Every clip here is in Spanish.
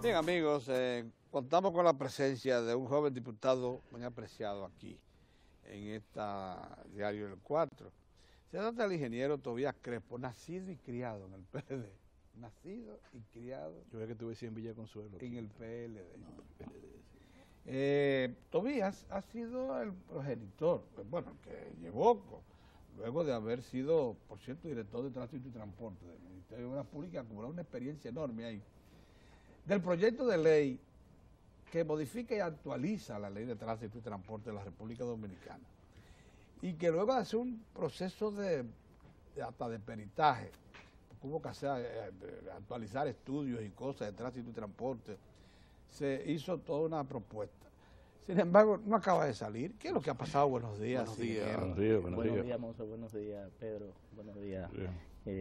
Bien, amigos, contamos con la presencia de un joven diputado muy apreciado aquí, en esta Diario del 4. Se trata del ingeniero Tobías Crespo, nacido y criado en el PLD. Nacido y criado. Yo veo que tú decías en Villa Consuelo. En el PLD. Tobías ha sido el progenitor, bueno, que llevó, luego de haber sido, por cierto, director de Tránsito y Transporte del Ministerio de Obras Públicas, acumuló una experiencia enorme ahí, del proyecto de ley que modifica y actualiza la Ley de Tránsito y Transporte de la República Dominicana, y que luego de hacer un proceso hasta de peritaje, hubo que hacer, actualizar estudios y cosas de tránsito y transporte, se hizo toda una propuesta. Sin embargo, no acaba de salir. ¿Qué es lo que ha pasado? Buenos días. Buenos días. Buenos días, Monzo. Buenos días, Pedro. Buenos días,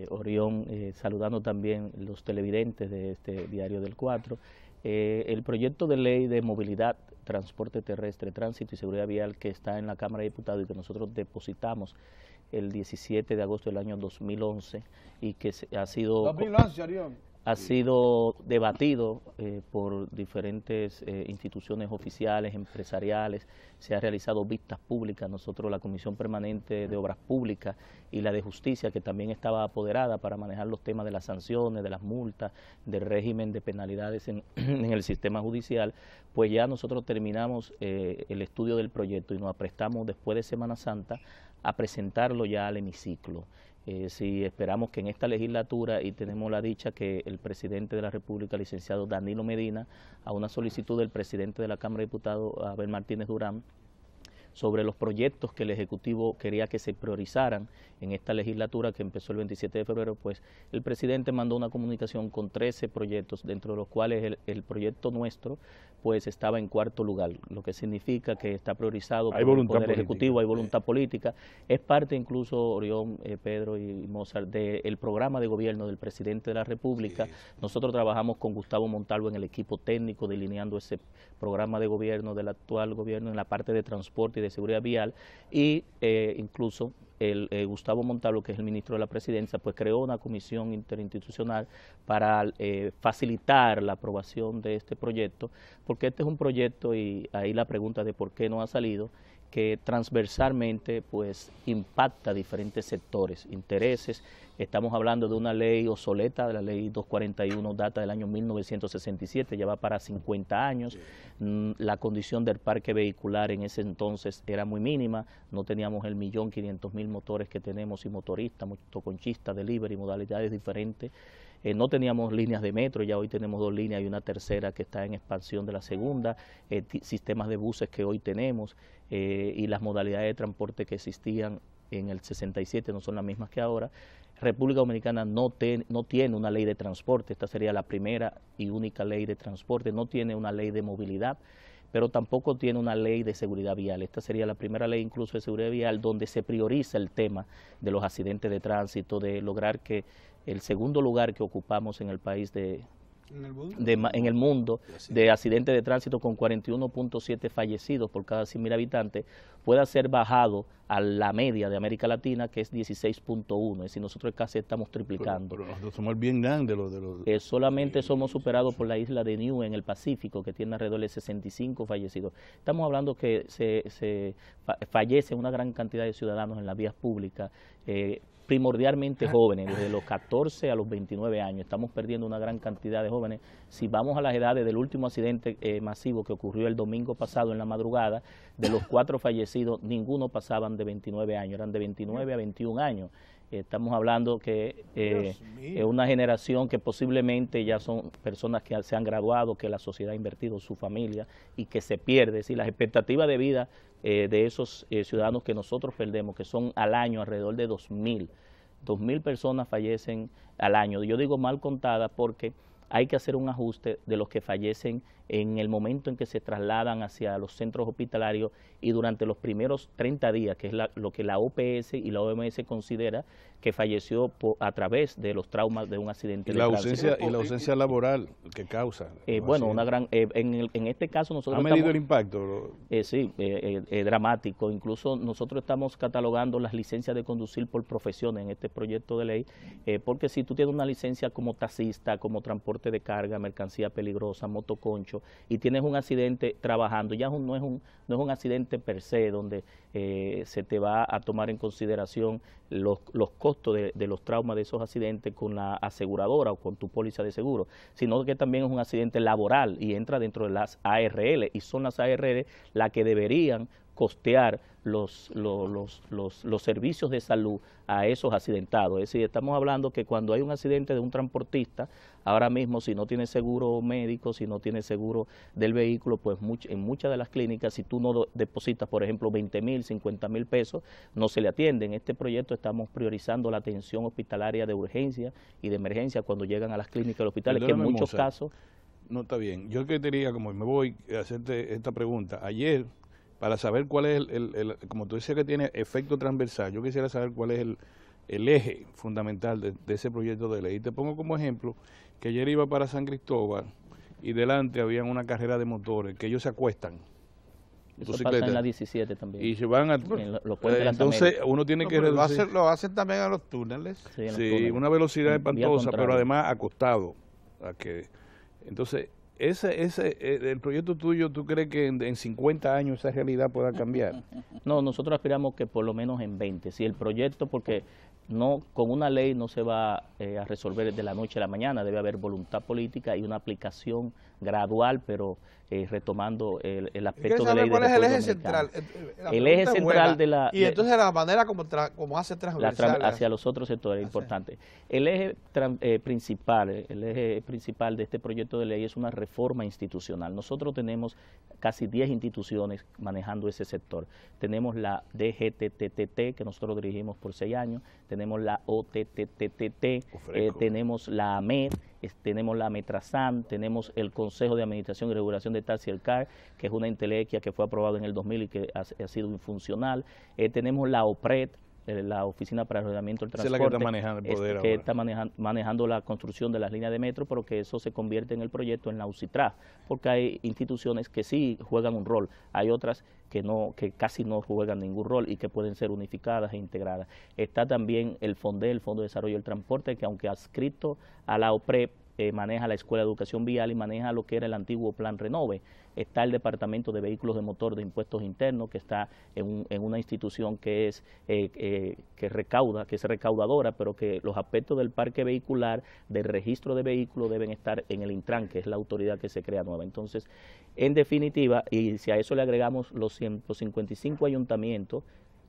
Orión. Saludando también los televidentes de este Diario del 4. El proyecto de ley de movilidad, transporte terrestre, tránsito y seguridad vial que está en la Cámara de Diputados y que nosotros depositamos el 17 de agosto del año 2011 y que ha sido... 2011, Orión. Ha sido debatido por diferentes instituciones oficiales, empresariales, se ha realizado vistas públicas, nosotros la Comisión Permanente de Obras Públicas y la de Justicia, que también estaba apoderada para manejar los temas de las sanciones, de las multas, del régimen de penalidades en el sistema judicial, pues ya nosotros terminamos el estudio del proyecto y nos aprestamos después de Semana Santa a presentarlo ya al hemiciclo. Si esperamos que en esta legislatura, y tenemos la dicha que el presidente de la República, licenciado Danilo Medina, a una solicitud del presidente de la Cámara de Diputados, Abel Martínez Durán, sobre los proyectos que el Ejecutivo quería que se priorizaran en esta legislatura que empezó el 27 de febrero, pues el presidente mandó una comunicación con 13 proyectos, dentro de los cuales el proyecto nuestro pues estaba en cuarto lugar, lo que significa que está priorizado por el Poder Ejecutivo, hay voluntad política, es parte incluso, Orión, Pedro y Mozart, del programa de gobierno del presidente de la República. Nosotros trabajamos con Gustavo Montalvo en el equipo técnico, delineando ese programa de gobierno del actual gobierno en la parte de transporte y de seguridad vial, y incluso Gustavo Montalvo, que es el ministro de la Presidencia, pues creó una comisión interinstitucional para facilitar la aprobación de este proyecto, porque este es un proyecto, y ahí la pregunta de por qué no ha salido, que transversalmente pues impacta diferentes sectores, intereses. Estamos hablando de una ley obsoleta, de la ley 241, data del año 1967, ya va para 50 años. La condición del parque vehicular en ese entonces era muy mínima, no teníamos el 1.500.000 motores que tenemos y motoristas, motoconchistas, delivery, modalidades diferentes. No teníamos líneas de metro, ya hoy tenemos 2 líneas y una tercera que está en expansión de la segunda, sistemas de buses que hoy tenemos y las modalidades de transporte que existían en el 67 no son las mismas que ahora. República Dominicana no tiene una ley de transporte, esta sería la primera y única ley de transporte, no tiene una ley de movilidad, pero tampoco tiene una ley de seguridad vial. Esta sería la primera ley incluso de seguridad vial donde se prioriza el tema de los accidentes de tránsito, de lograr que el segundo lugar que ocupamos en el país en el mundo de accidentes de tránsito, con 41.7 fallecidos por cada 100.000 habitantes, pueda ser bajado a la media de América Latina, que es 16.1, es decir, nosotros casi estamos triplicando. Pero nosotros somos el bien grande solamente somos superados por la isla de Niue en el Pacífico, que tiene alrededor de 65 fallecidos. Estamos hablando que se fallece una gran cantidad de ciudadanos en las vías públicas, primordialmente jóvenes, desde los 14 a los 29 años. Estamos perdiendo una gran cantidad de jóvenes. Si vamos a las edades del último accidente masivo que ocurrió el domingo pasado en la madrugada, de los 4 fallecidos, ninguno pasaban de 29 años, eran de 29 a 21 años. Estamos hablando que es una generación que posiblemente ya son personas que se han graduado, que la sociedad ha invertido, su familia, y que se pierde. Es decir, las expectativas de vida de esos ciudadanos que nosotros perdemos, que son al año alrededor de 2.000 personas fallecen al año. Yo digo mal contadas porque hay que hacer un ajuste de los que fallecen en el momento en que se trasladan hacia los centros hospitalarios y durante los primeros 30 días, que es lo que la OPS y la OMS considera que falleció a través de los traumas de un accidente de tránsito. Y la ausencia laboral que causa. Bueno, una gran, en este caso nosotros ¿Ha medido el impacto? Sí, dramático. Incluso nosotros estamos catalogando las licencias de conducir por profesiones en este proyecto de ley, porque si tú tienes una licencia como taxista, como transporte de carga, mercancía peligrosa, motoconcho, y tienes un accidente trabajando, ya no es un accidente per se, donde se te va a tomar en consideración los costos de los traumas de esos accidentes con la aseguradora o con tu póliza de seguro, sino que también es un accidente laboral y entra dentro de las ARL, y son las ARL las que deberían costear los servicios de salud a esos accidentados. Es decir, estamos hablando que cuando hay un accidente de un transportista, ahora mismo si no tiene seguro médico, si no tiene seguro del vehículo, pues en muchas de las clínicas, si tú no depositas, por ejemplo, 20,000, 50,000 pesos, no se le atiende. En este proyecto estamos priorizando la atención hospitalaria de urgencia y de emergencia cuando llegan a las clínicas y los hospitales, que en muchos casos... No, está bien. Yo quería, como me voy a hacerte esta pregunta, ayer, para saber cuál es como tú decías que tiene efecto transversal, yo quisiera saber cuál es el eje fundamental de ese proyecto de ley. Y te pongo como ejemplo que ayer iba para San Cristóbal y delante había una carrera de motores, que ellos se acuestan. Eso pasa en la 17 también. Y se van a... entonces uno tiene que reducir... Lo hacen también a los túneles. Sí, una velocidad espantosa, pero además acostado. Entonces... el proyecto tuyo, ¿tú crees que en 50 años esa realidad pueda cambiar? No, nosotros aspiramos que por lo menos en 20. Si el proyecto, porque no con una ley no se va a resolver de la noche a la mañana, debe haber voluntad política y una aplicación gradual, pero retomando el aspecto de ley de ¿cuál es el eje central? El eje central de la... Y entonces la manera como hace transversal hacia los otros sectores es importante. El eje principal de este proyecto de ley es una reforma institucional. Nosotros tenemos casi 10 instituciones manejando ese sector. Tenemos la DGTTT, que nosotros dirigimos por 6 años, tenemos la OTTTT, tenemos la AMED, tenemos la Metrasan, tenemos el Consejo de Administración y Regulación de Taxi y el CAR, que es una entelequia que fue aprobada en el 2000 y que ha sido infuncional. Tenemos la OPRED, la Oficina para el Ordenamiento del Transporte, que está manejando el poder que está manejando la construcción de las líneas de metro, pero que eso se convierte en el proyecto en la UCITRA, porque hay instituciones que sí juegan un rol, hay otras que casi no juegan ningún rol y que pueden ser unificadas e integradas. Está también el FONDE, el Fondo de Desarrollo del Transporte, que aunque adscrito a la OPREP, maneja la Escuela de Educación Vial y maneja lo que era el antiguo Plan Renove. Está el Departamento de Vehículos de Motor de Impuestos Internos, que está en una institución que es recaudadora, pero que los aspectos del parque vehicular, del registro de vehículos, deben estar en el Intran, que es la autoridad que se crea nueva. Entonces, en definitiva, y si a eso le agregamos los 155 ayuntamientos,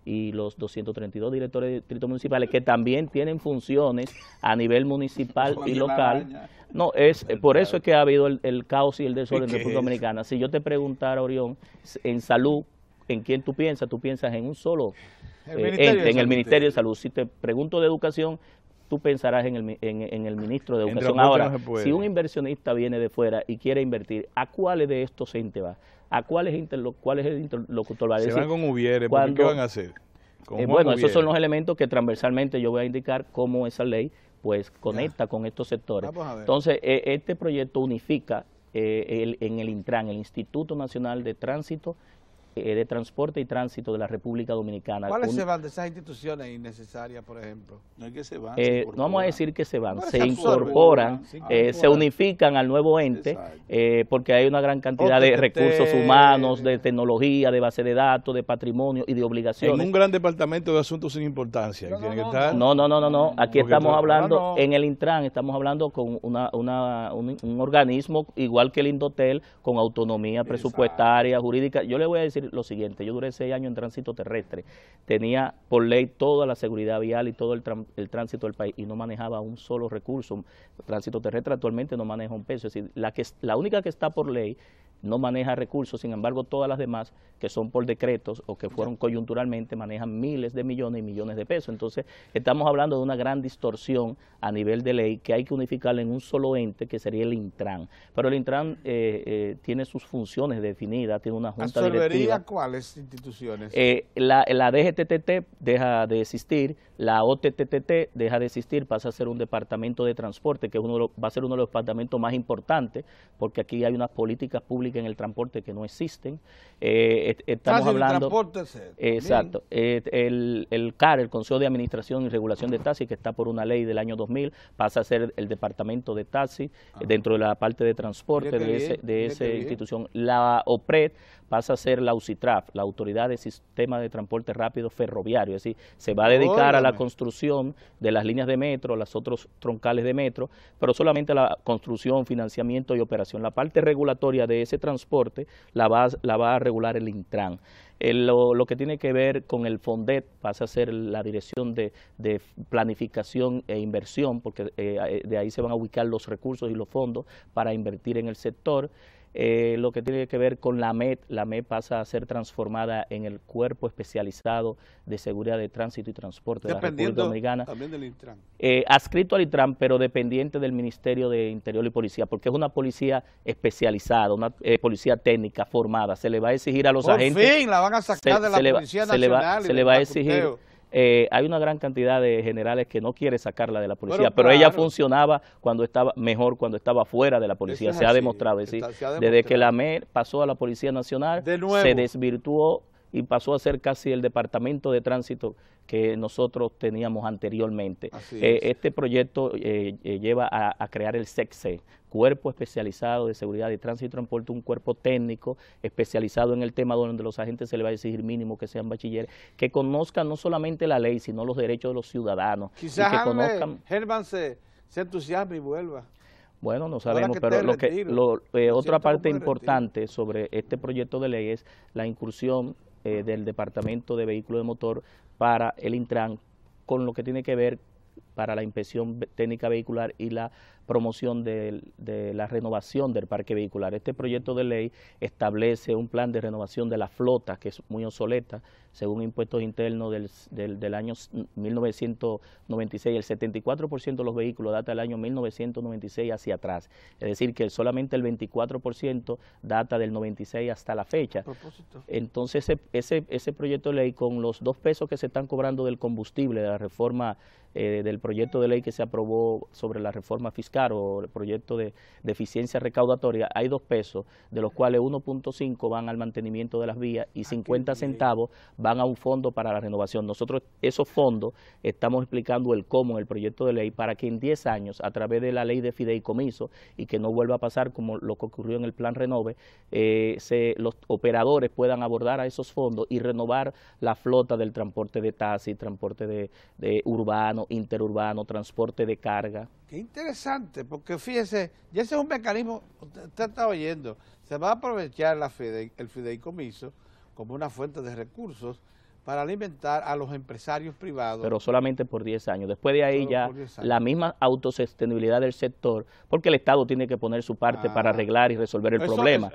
y los 232 directores de distritos municipales que también tienen funciones a nivel municipal y local. No, por eso es que ha habido el caos y el desorden en República Dominicana. Si yo te preguntara, Orión, en salud, ¿en quién tú piensas? Tú piensas en un solo ente, en el Ministerio de Salud. Si te pregunto de educación, tú pensarás en el ministro de Educación. Ahora, si un inversionista viene de fuera y quiere invertir, ¿a cuáles de estos entes va? ¿A cuál es el interlocutor? Va a decir, se van con Ubiere, ¿qué van a hacer? Bueno, esos son los elementos que transversalmente yo voy a indicar cómo esa ley pues conecta con estos sectores. Entonces, este proyecto unifica en el Intran, el Instituto Nacional de Tránsito, de Transporte y Tránsito de la República Dominicana. ¿Cuáles se van de esas instituciones innecesarias, por ejemplo? No es que se van, no vamos a decir que se van, se incorporan, se unifican al nuevo ente, porque hay una gran cantidad de recursos humanos, de tecnología, de base de datos, de patrimonio y de obligaciones. En un gran departamento de asuntos sin importancia. No. Aquí estamos hablando, en el Intran, estamos hablando con un organismo igual que el Indotel, con autonomía presupuestaria, jurídica. Yo le voy a decir lo siguiente: yo duré 6 años en tránsito terrestre, tenía por ley toda la seguridad vial y todo el tránsito del país y no manejaba un solo recurso. El tránsito terrestre actualmente no maneja un peso, es decir, la única que está por ley no maneja recursos, sin embargo todas las demás que son por decretos o que fueron coyunturalmente manejan miles de millones y millones de pesos. Entonces estamos hablando de una gran distorsión a nivel de ley que hay que unificarla en un solo ente que sería el Intran. Pero el Intran tiene sus funciones definidas, tiene una junta directiva. ¿Cuáles instituciones? La DGTTT deja de existir, la OTTTT deja de existir, pasa a ser un departamento de transporte, que va a ser uno de los departamentos más importantes, porque aquí hay unas políticas públicas en el transporte que no existen. Estamos hablando... Exacto. El CAR, el Consejo de Administración y Regulación de Taxi, que está por una ley del año 2000, pasa a ser el departamento de taxi dentro de la parte de transporte de esa institución. La OPRED pasa a ser la UCITRAF, la Autoridad de Sistema de Transporte Rápido Ferroviario, es decir, se va a dedicar a la construcción de las líneas de metro, las otros troncales de metro, pero solamente a la construcción, financiamiento y operación. La parte regulatoria de ese transporte la va a regular el Intran. Lo que tiene que ver con el FONDET pasa a ser la Dirección de Planificación e Inversión, porque de ahí se van a ubicar los recursos y los fondos para invertir en el sector. Lo que tiene que ver con la MET pasa a ser transformada en el Cuerpo Especializado de Seguridad de Tránsito y Transporte de la República Dominicana. También del Intran. Adscrito al Intran, pero dependiente del Ministerio de Interior y Policía, porque es una policía especializada, una policía técnica formada. Se le va a exigir a los agentes... Por fin la van a sacar de la Policía Nacional. Se le va a exigir... hay una gran cantidad de generales que no quiere sacarla de la policía, pero ella funcionaba cuando estaba fuera de la policía, se ha demostrado. Es decir, desde que la MER pasó a la Policía Nacional, se desvirtuó y pasó a ser casi el departamento de tránsito que nosotros teníamos anteriormente. Este proyecto lleva a crear el SECSE, Cuerpo Especializado de Seguridad de Tránsito y Transporte, un cuerpo técnico especializado en el tema donde los agentes se les va a exigir mínimo que sean bachilleres, que conozcan no solamente la ley, sino los derechos de los ciudadanos. Quizás Germán se entusiasme y vuelva. Bueno, no sabemos, pero otra parte importante sobre este proyecto de ley es la incursión del Departamento de Vehículos de Motor para el Intran, con lo que tiene que ver para la inspección técnica vehicular y la promoción de la renovación del parque vehicular. Este proyecto de ley establece un plan de renovación de la flota que es muy obsoleta, según impuestos internos del año 1996. El 74% de los vehículos data del año 1996 hacia atrás, es decir, que solamente el 24% data del 96 hasta la fecha. Entonces ese proyecto de ley, con los 2 pesos que se están cobrando del combustible, de la reforma del proyecto de ley que se aprobó sobre la reforma fiscal o el proyecto de eficiencia recaudatoria, hay 2 pesos, de los cuales 1.5 van al mantenimiento de las vías y 50 centavos van a un fondo para la renovación. Nosotros esos fondos estamos explicando el cómo en el proyecto de ley para que en 10 años, a través de la ley de fideicomiso, y que no vuelva a pasar como lo que ocurrió en el plan Renove, los operadores puedan abordar a esos fondos y renovar la flota del transporte de taxi, transporte de urbano, interurbano, transporte de carga. Qué interesante, porque fíjese, ya ese es un mecanismo, usted está oyendo, se va a aprovechar el fideicomiso como una fuente de recursos para alimentar a los empresarios privados. Pero solamente por 10 años. Después de ahí ya la misma autosostenibilidad del sector, porque el Estado tiene que poner su parte para arreglar y resolver el problema.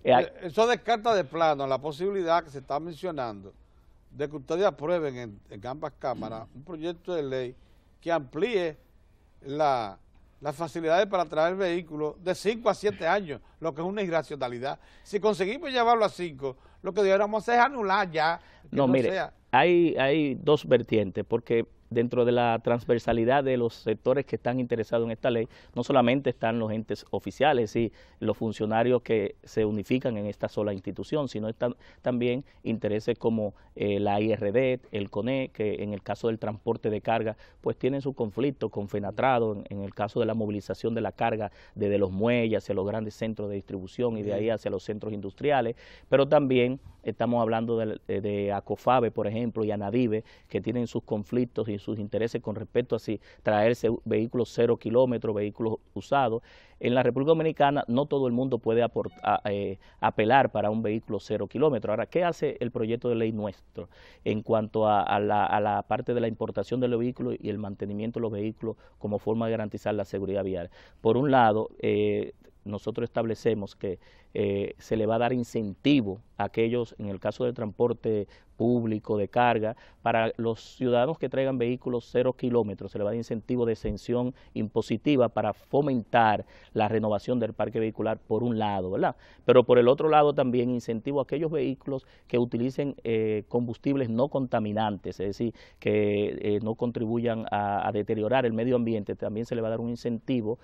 Eso descarta de plano la posibilidad que se está mencionando de que ustedes aprueben en ambas cámaras un proyecto de ley que amplíe las facilidades para traer vehículos de 5 a 7 años, lo que es una irracionalidad. Si conseguimos llevarlo a 5, lo que deberíamos hacer es anular ya. No, mire, hay 2 vertientes, porque dentro de la transversalidad de los sectores que están interesados en esta ley, no solamente están los entes oficiales y los funcionarios que se unifican en esta sola institución, sino están también intereses como la IRD, el CONE, que en el caso del transporte de carga, pues tienen su conflicto con Fenatrado, en el caso de la movilización de la carga desde los muelles hacia los grandes centros de distribución y de ahí hacia los centros industriales, pero también estamos hablando de ACOFABE, por ejemplo, y ANADIVE, que tienen sus conflictos y sus intereses con respecto a si traerse vehículos 0 kilómetros, vehículos usados. En la República Dominicana no todo el mundo puede apelar para un vehículo 0 kilómetros. Ahora, ¿qué hace el proyecto de ley nuestro en cuanto a la parte de la importación de los vehículos y el mantenimiento de los vehículos como forma de garantizar la seguridad vial? Por un lado, nosotros establecemos que se le va a dar incentivo a aquellos, en el caso del transporte público, de carga, para los ciudadanos que traigan vehículos 0 kilómetros, se le va a dar incentivo de exención impositiva para fomentar la renovación del parque vehicular por un lado, ¿verdad? Pero por el otro lado también incentivo a aquellos vehículos que utilicen combustibles no contaminantes, es decir, que no contribuyan a deteriorar el medio ambiente. También se le va a dar un incentivo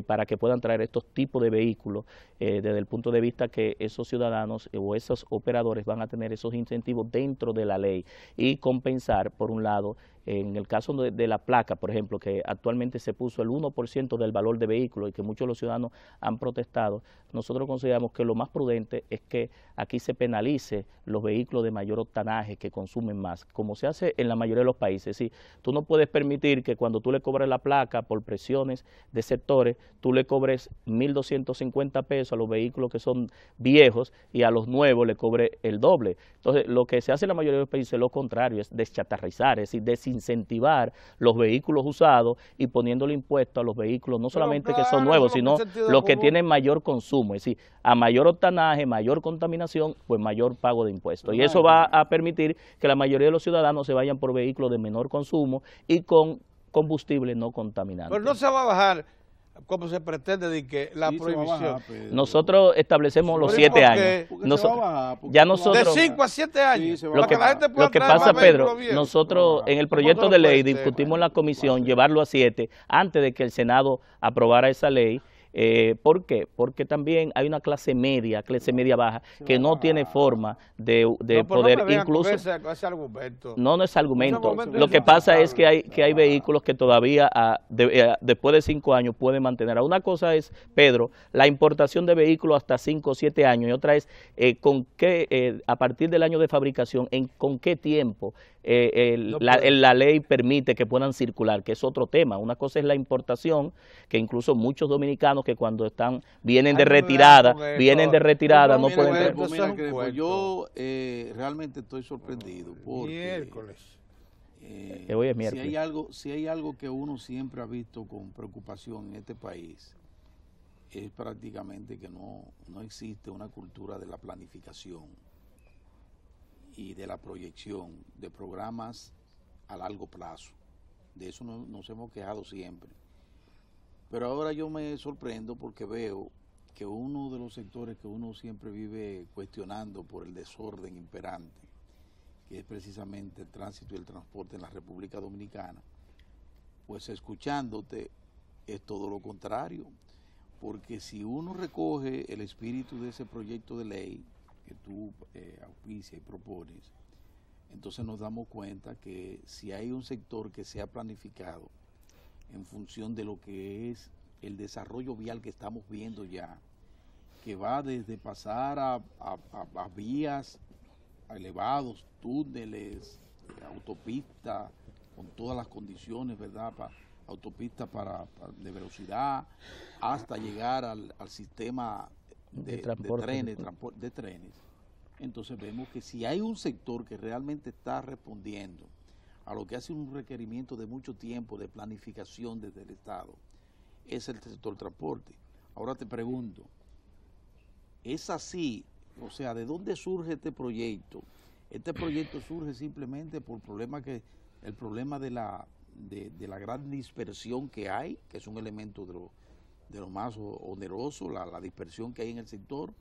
para que puedan traer estos tipos de vehículos desde el punto de vista que esos ciudadanos o esos operadores van a tener esos incentivos dentro de la ley y compensar, por un lado, en el caso de la placa, por ejemplo, que actualmente se puso el 1% del valor de vehículo y que muchos de los ciudadanos han protestado, nosotros consideramos que lo más prudente es que aquí se penalice los vehículos de mayor octanaje que consumen más, como se hace en la mayoría de los países. Sí, tú no puedes permitir que cuando tú le cobres la placa por presiones de sectores, tú le cobres 1.250 pesos a los vehículos que son viejos y a los nuevos le cobres el doble. Entonces, lo que se hace en la mayoría de los países es lo contrario, es deschatarrizar, es decir, desincentivar los vehículos usados y poniéndole impuesto a los vehículos no solamente que son nuevos, sino los que tienen mayor consumo, es decir, a mayor octanaje, mayor contaminación, pues mayor pago de impuestos. Y eso va a permitir que la mayoría de los ciudadanos se vayan por vehículos de menor consumo y con combustible no contaminante. Pero no se va a bajar, como se pretende, de que la prohibición. Nosotros establecemos los 7 años. Ya nosotros, de 5 a 7 años. Lo que pasa, Pedro, nosotros en el proyecto de ley discutimos en la comisión llevarlo a 7 antes de que el Senado aprobara esa ley. ¿Por qué? Porque también hay una clase media baja, que no tiene forma de poder incluso... Ese argumento. No es argumento. Lo que pasa es que hay vehículos que todavía después de 5 años pueden mantener. Una cosa es, Pedro, la importación de vehículos hasta 5 o 7 años, y otra es a partir del año de fabricación, con qué tiempo la ley permite que puedan circular, que es otro tema. Una cosa es la importación, que incluso muchos dominicanos que cuando vienen de retirada no pueden entrar. Yo realmente estoy sorprendido porque hoy es miércoles. Si hay algo que uno siempre ha visto con preocupación en este país, es prácticamente que no existe una cultura de la planificación y de la proyección de programas a largo plazo. De eso nos hemos quejado siempre. Pero ahora yo me sorprendo porque veo que uno de los sectores que uno siempre vive cuestionando por el desorden imperante, que es precisamente el tránsito y el transporte en la República Dominicana, pues escuchándote es todo lo contrario, porque si uno recoge el espíritu de ese proyecto de ley que tú auspicias y propones, entonces nos damos cuenta que si hay un sector que se ha planificado en función de lo que es el desarrollo vial que estamos viendo ya, que va desde pasar a vías elevados, túneles, autopistas, con todas las condiciones, ¿verdad?, autopistas de velocidad, hasta llegar al sistema de trenes. Entonces vemos que si hay un sector que realmente está respondiendo a lo que hace un requerimiento de mucho tiempo de planificación desde el Estado, es el sector transporte. Ahora te pregunto, ¿es así? O sea, ¿de dónde surge este proyecto? Este proyecto surge simplemente por el problema de la gran dispersión que hay, que es un elemento de lo más oneroso, la dispersión que hay en el sector,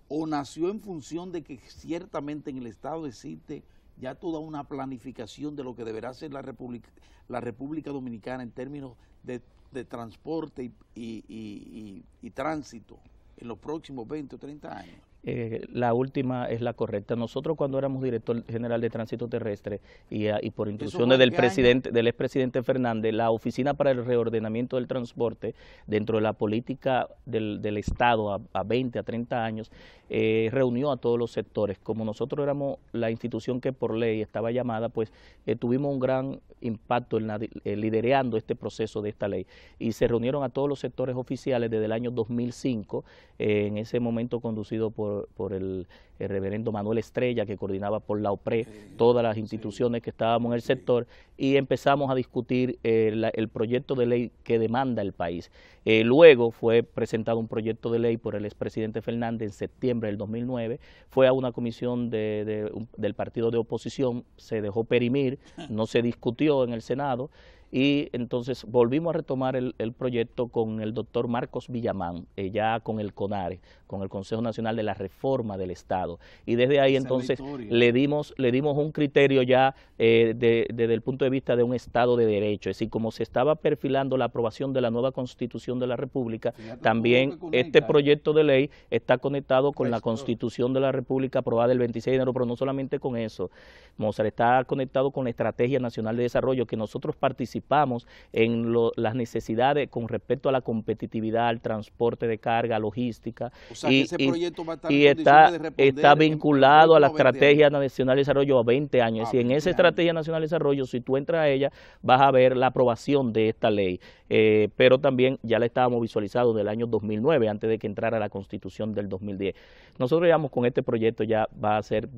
o nació en función de que ciertamente en el Estado existe ya toda una planificación de lo que deberá ser la República Dominicana en términos de transporte y tránsito en los próximos 20 o 30 años? La última es la correcta. Nosotros cuando éramos director general de tránsito terrestre y por instrucciones del expresidente Fernández, la Oficina para el Reordenamiento del Transporte, dentro de la política del Estado a 20, a 30 años, reunió a todos los sectores. Como nosotros éramos la institución que por ley estaba llamada, pues tuvimos un gran impacto liderando este proceso de esta ley. Y se reunieron a todos los sectores oficiales desde el año 2005, en ese momento conducido por por el reverendo Manuel Estrella, que coordinaba por la OPRE todas las instituciones que estábamos en el sector, y empezamos a discutir el proyecto de ley que demanda el país. Luego fue presentado un proyecto de ley por el expresidente Fernández en septiembre del 2009, fue a una comisión del partido de oposición, se dejó perimir, no se discutió en el Senado, y entonces volvimos a retomar el proyecto con el doctor Marcos Villamán, ya con el CONARE, con el Consejo Nacional de la Reforma del Estado, y desde ahí entonces le dimos un criterio ya desde el punto de vista de un Estado de Derecho, es decir, como se estaba perfilando la aprobación de la nueva Constitución de la República, también este proyecto de ley está conectado con la Constitución de la República aprobada el 26 de enero, pero no solamente con eso, Mozart, está conectado con la Estrategia Nacional de Desarrollo, que nosotros participamos en las necesidades con respecto a la competitividad, al transporte de carga, logística, o sea, que ese proyecto va a estar y en condiciones de responder está vinculado a la 20 Estrategia Nacional de Desarrollo a 20 años. Es decir, en esa Estrategia Nacional de Desarrollo, si tú entras a ella, vas a ver la aprobación de esta ley, pero también ya la estábamos visualizando del año 2009, antes de que entrara la Constitución del 2010. Nosotros digamos con este proyecto ya va a ser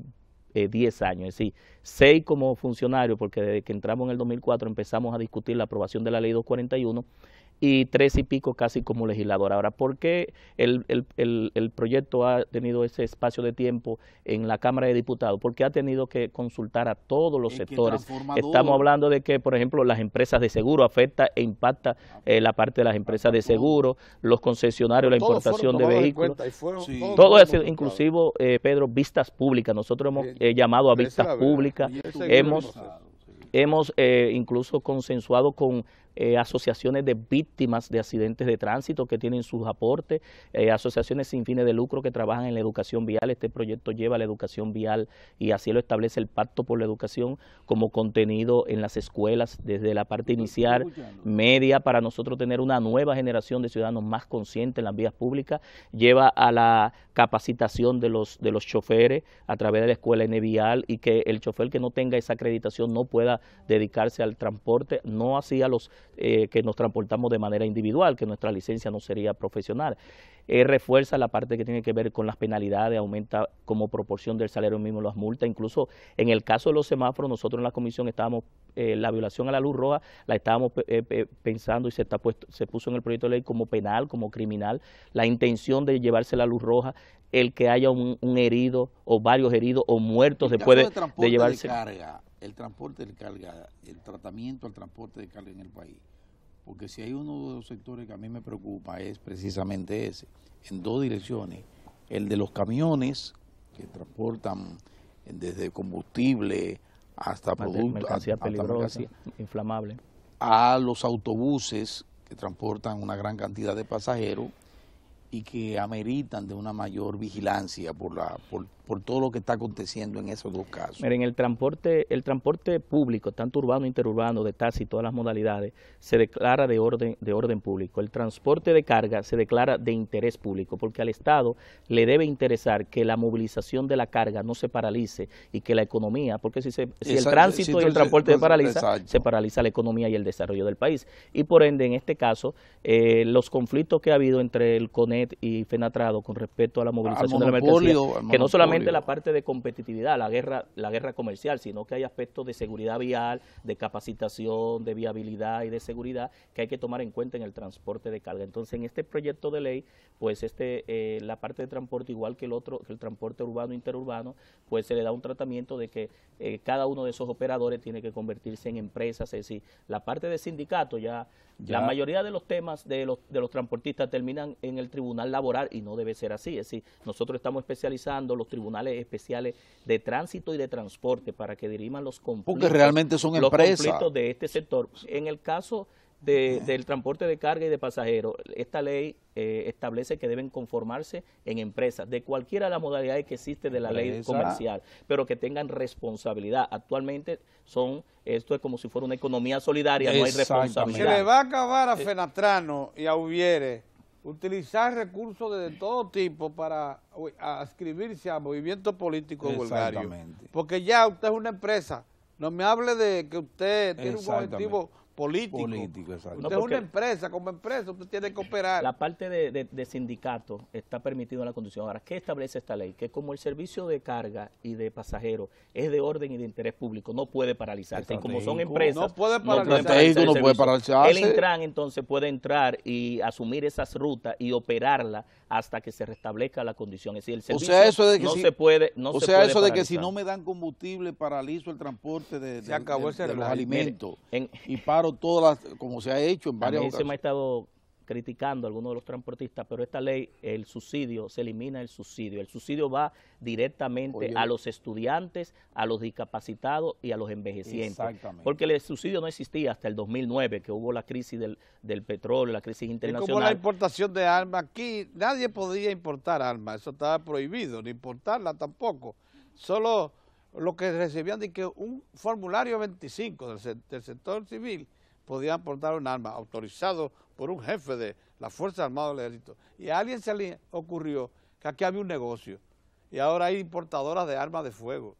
10 años, es decir, 6 como funcionario, porque desde que entramos en el 2004 empezamos a discutir la aprobación de la ley 241, y 3 y pico casi como legislador. Ahora, ¿por qué el proyecto ha tenido ese espacio de tiempo en la Cámara de Diputados? Porque ha tenido que consultar a todos los sectores. Estamos hablando de que, por ejemplo, las empresas de seguro afecta e impacta la parte de las empresas de seguro, los concesionarios, la importación de vehículos. Todo eso, inclusive, Pedro, vistas públicas. Nosotros hemos llamado a vistas públicas. Hemos incluso consensuado con asociaciones de víctimas de accidentes de tránsito que tienen sus aportes, asociaciones sin fines de lucro que trabajan en la educación vial. Este proyecto lleva la educación vial y así lo establece el Pacto por la Educación como contenido en las escuelas desde la parte inicial, media, para nosotros tener una nueva generación de ciudadanos más conscientes en las vías públicas. Lleva a la capacitación de los choferes a través de la escuela N-Vial, y que el chofer que no tenga esa acreditación no pueda dedicarse al transporte, no así a los que nos transportamos de manera individual, que nuestra licencia no sería profesional. Refuerza la parte que tiene que ver con las penalidades, aumenta como proporción del salario mínimo las multas. Incluso en el caso de los semáforos, nosotros en la comisión estábamos, la violación a la luz roja la estábamos pensando, y se puso en el proyecto de ley como penal, como criminal, la intención de llevarse la luz roja, el que haya un herido o varios heridos o muertos después de llevarse. El transporte de carga, el tratamiento al transporte de carga en el país, porque si hay uno de los sectores que a mí me preocupa es precisamente ese, en 2 direcciones, el de los camiones que transportan desde combustible hasta productos, mercancía peligrosa, inflamable, a los autobuses que transportan una gran cantidad de pasajeros y que ameritan de una mayor vigilancia por todo lo que está aconteciendo en esos 2 casos. Miren, el transporte público, tanto urbano, interurbano, de taxi, todas las modalidades, se declara de orden público. El transporte de carga se declara de interés público, porque al Estado le debe interesar que la movilización de la carga no se paralice y que la economía, porque si el tránsito y el transporte se paraliza, se paraliza la economía y el desarrollo del país. Y por ende, en este caso, los conflictos que ha habido entre el CONET y FENATRADO con respecto a la movilización de la mercancía, que no solamente la parte de competitividad, la guerra comercial, sino que hay aspectos de seguridad vial, de capacitación, de viabilidad y de seguridad que hay que tomar en cuenta en el transporte de carga. Entonces, en este proyecto de ley, pues la parte de transporte, igual que el transporte urbano e interurbano, pues se le da un tratamiento de que cada uno de esos operadores tiene que convertirse en empresas. Es decir, la parte de sindicato ya la mayoría de los temas de los transportistas terminan en el tribunal laboral, y no debe ser así. Es decir, nosotros estamos especializando los tribunales especiales de tránsito y de transporte para que diriman los conflictos. Porque realmente son empresas. Los conflictos de este sector. En el caso del transporte de carga y de pasajeros, esta ley establece que deben conformarse en empresas de cualquiera de las modalidades que existe de la ley comercial, pero que tengan responsabilidad. Actualmente esto es como si fuera una economía solidaria, no hay responsabilidad. Se le va a acabar a Fenatrano y a Ubiere utilizar recursos de todo tipo para adscribirse a movimientos políticos vulgarios. Porque ya usted es una empresa. No me hable de que usted tiene un objetivo político. exacto. Usted es una empresa, como empresa usted tiene que operar. La parte de sindicato está permitido en la Constitución. Ahora, ¿qué establece esta ley? Que como el servicio de carga y de pasajeros es de orden y de interés público, no puede paralizarse. Y como son empresas, no puede paralizarse no puede paralizarse. El Intran entonces puede entrar y asumir esas rutas y operarla hasta que se restablezca la condición. Es decir, el servicio se puede que si no me dan combustible, paralizo el transporte de los alimentos. Y paro todas las, como se ha hecho en varias ocasiones. Se me ha estado criticando a algunos de los transportistas, pero esta ley, el subsidio, se elimina el subsidio. El subsidio va directamente a los estudiantes, a los discapacitados y a los envejecientes. Exactamente. Porque el subsidio no existía hasta el 2009, que hubo la crisis del petróleo, la crisis internacional. Es como la importación de armas. Aquí nadie podía importar armas, eso estaba prohibido, ni importarla tampoco. Solo los que recibían de que un formulario 25 del sector civil podían portar un arma autorizado por un jefe de la Fuerza Armada del Ejército. Y a alguien se le ocurrió que aquí había un negocio y ahora hay importadoras de armas de fuego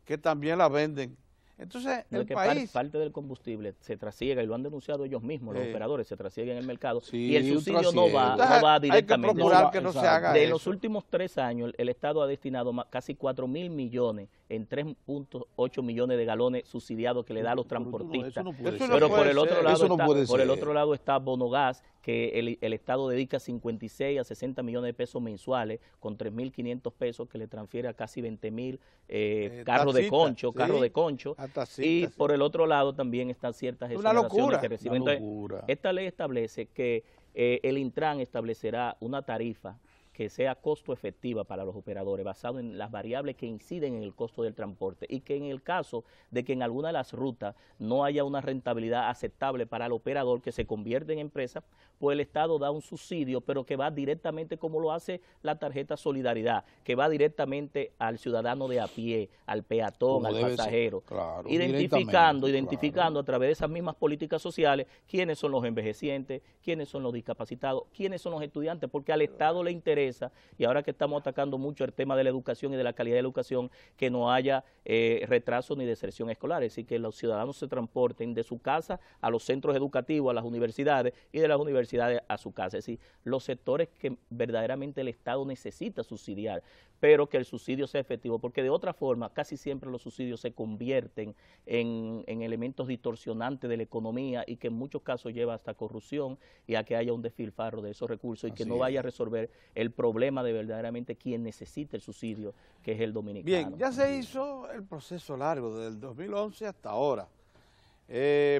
que también la venden. Entonces, el país... Parte del combustible se trasiega, y lo han denunciado ellos mismos, los operadores, se trasiega en el mercado, sí, y el subsidio no va directamente. Hay que procurar que no se haga De eso. los últimos 3 años, el Estado ha destinado casi 4.000 millones en 3.8 millones de galones subsidiados que le da a los transportistas. Pero por el otro lado está Bonogás, que el Estado dedica 56 a 60 millones de pesos mensuales, con 3.500 pesos que le transfiere a casi 20.000 carros de concho, y por el otro lado también están ciertas exoneraciones que reciben. Entonces, esta ley establece que el Intran establecerá una tarifa que sea costo efectiva para los operadores, basado en las variables que inciden en el costo del transporte, y que en el caso de que en alguna de las rutas no haya una rentabilidad aceptable para el operador que se convierte en empresa, pues el Estado da un subsidio, pero que va directamente, como lo hace la tarjeta Solidaridad, que va directamente al ciudadano de a pie, al peatón, al pasajero, identificando a través de esas mismas políticas sociales quiénes son los envejecientes, quiénes son los discapacitados, quiénes son los estudiantes, porque al Estado le interesa, y ahora que estamos atacando mucho el tema de la educación y de la calidad de la educación, que no haya retraso ni deserción escolar, es decir, que los ciudadanos se transporten de su casa a los centros educativos, a las universidades, y de las universidades a su casa, es decir, los sectores que verdaderamente el Estado necesita subsidiar, pero que el subsidio sea efectivo, porque de otra forma casi siempre los subsidios se convierten en elementos distorsionantes de la economía, y que en muchos casos lleva hasta corrupción y a que haya un despilfarro de esos recursos, y que no vaya a resolver el problema de verdaderamente quien necesita el subsidio, que es el dominicano. Bien, ya se hizo el proceso largo del 2011 hasta ahora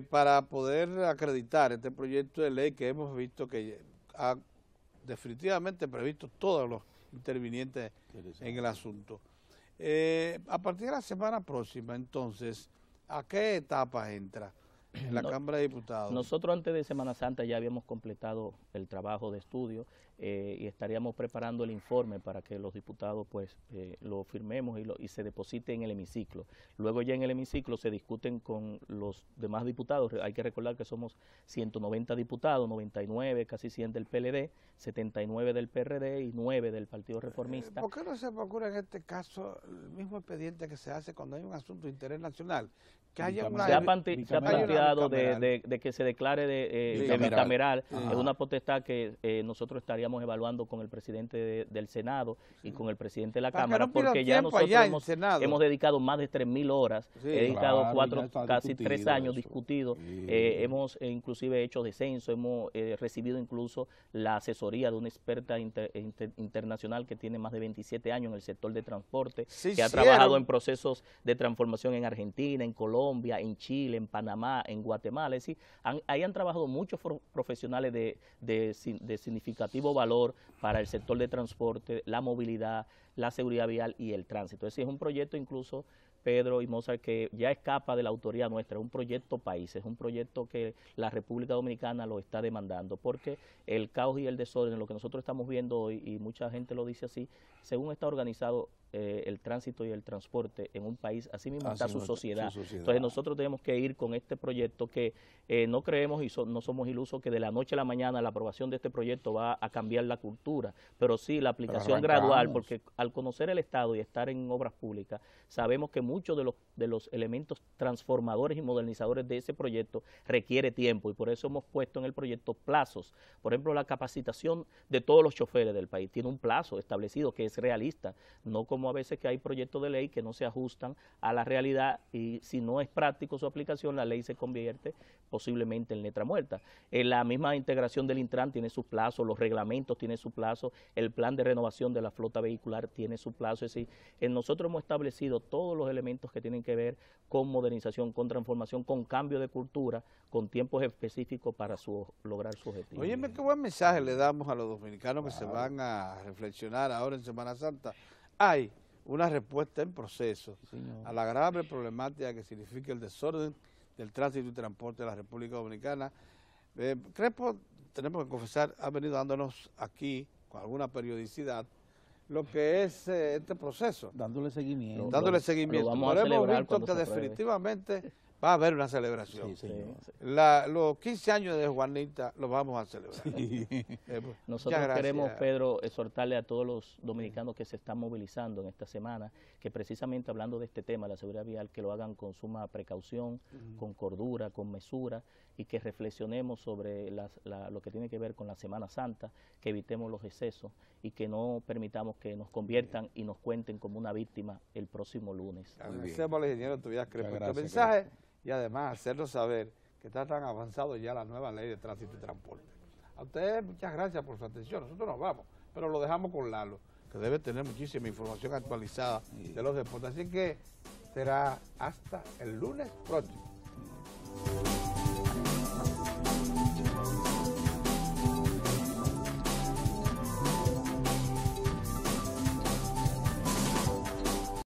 para poder acreditar este proyecto de ley que hemos visto que ha definitivamente previsto todos los intervinientes en el asunto. A partir de la semana próxima, entonces, ¿a qué etapa entra en la Cámara de Diputados? Nosotros antes de Semana Santa ya habíamos completado el trabajo de estudio y estaríamos preparando el informe para que los diputados pues lo firmemos y se deposite en el hemiciclo. Luego ya en el hemiciclo se discuten con los demás diputados. Hay que recordar que somos 190 diputados, 99, casi 100 del PLD, 79 del PRD y 9 del Partido Reformista. ¿Por qué no se procura en este caso el mismo expediente que se hace cuando hay un asunto de interés nacional? Que haya se ha planteado de que se declare de bicameral. Es una potestad que nosotros estaríamos evaluando con el presidente del Senado y con el presidente de la Cámara, porque ya nosotros hemos dedicado más de 3.000 horas, he dedicado casi 3 años discutido, hemos inclusive hecho descenso, hemos recibido incluso la asesoría de una experta internacional que tiene más de 27 años en el sector de transporte, que ha trabajado en procesos de transformación en Argentina, en Colombia, en Chile, en Panamá, en Guatemala. Es decir, ahí han trabajado muchos profesionales de significativo valor para el sector de transporte, la movilidad, la seguridad vial y el tránsito. Es decir, es un proyecto incluso, Pedro y Mozart, que ya escapa de la autoría nuestra, es un proyecto país, es un proyecto que la República Dominicana lo está demandando, porque el caos y el desorden, lo que nosotros estamos viendo hoy, y mucha gente lo dice así, según está organizado el tránsito y el transporte en un país, así mismo está su mismo sociedad. su sociedad. Entonces nosotros tenemos que ir con este proyecto que no creemos y no somos ilusos que de la noche a la mañana la aprobación de este proyecto va a cambiar la cultura, pero sí la aplicación gradual, porque al conocer el Estado y estar en obras públicas, sabemos que muchos de los elementos transformadores y modernizadores de ese proyecto requiere tiempo y por eso hemos puesto en el proyecto plazos. Por ejemplo, la capacitación de todos los choferes del país tiene un plazo establecido que es realista, no como a veces que hay proyectos de ley que no se ajustan a la realidad y si no es práctico su aplicación, la ley se convierte posiblemente en letra muerta. La misma integración del Intran tiene su plazo, los reglamentos tienen su plazo, el plan de renovación de la flota vehicular tiene su plazo, es decir, nosotros hemos establecido todos los elementos que tienen que ver con modernización, con transformación, con cambio de cultura, con tiempos específicos para lograr su objetivo. Óyeme, qué buen mensaje le damos a los dominicanos que se van a reflexionar ahora en Semana Santa. Hay una respuesta en proceso a la grave problemática que significa el desorden del tránsito y transporte de la República Dominicana. Crespo, tenemos que confesar, ha venido dándonos aquí, con alguna periodicidad, lo que es este proceso. Dándole seguimiento. Dándole seguimiento. Pero hemos visto que definitivamente va a haber una celebración. Sí, señor. Los 15 años de Juanita los vamos a celebrar. Nosotros queremos, Pedro, exhortarle a todos los dominicanos que se están movilizando en esta semana, que precisamente hablando de este tema, la seguridad vial, que lo hagan con suma precaución, con cordura, con mesura, y que reflexionemos sobre lo que tiene que ver con la Semana Santa, que evitemos los excesos y que no permitamos que nos conviertan y nos cuenten como una víctima el próximo lunes. Agradecemos al ingeniero Tobías Crespo este mensaje y además hacernos saber que está tan avanzado ya la nueva ley de tránsito y transporte. A ustedes muchas gracias por su atención. Nosotros nos vamos, pero lo dejamos con Lalo, que debe tener muchísima información actualizada de los deportes. Así que será hasta el lunes próximo.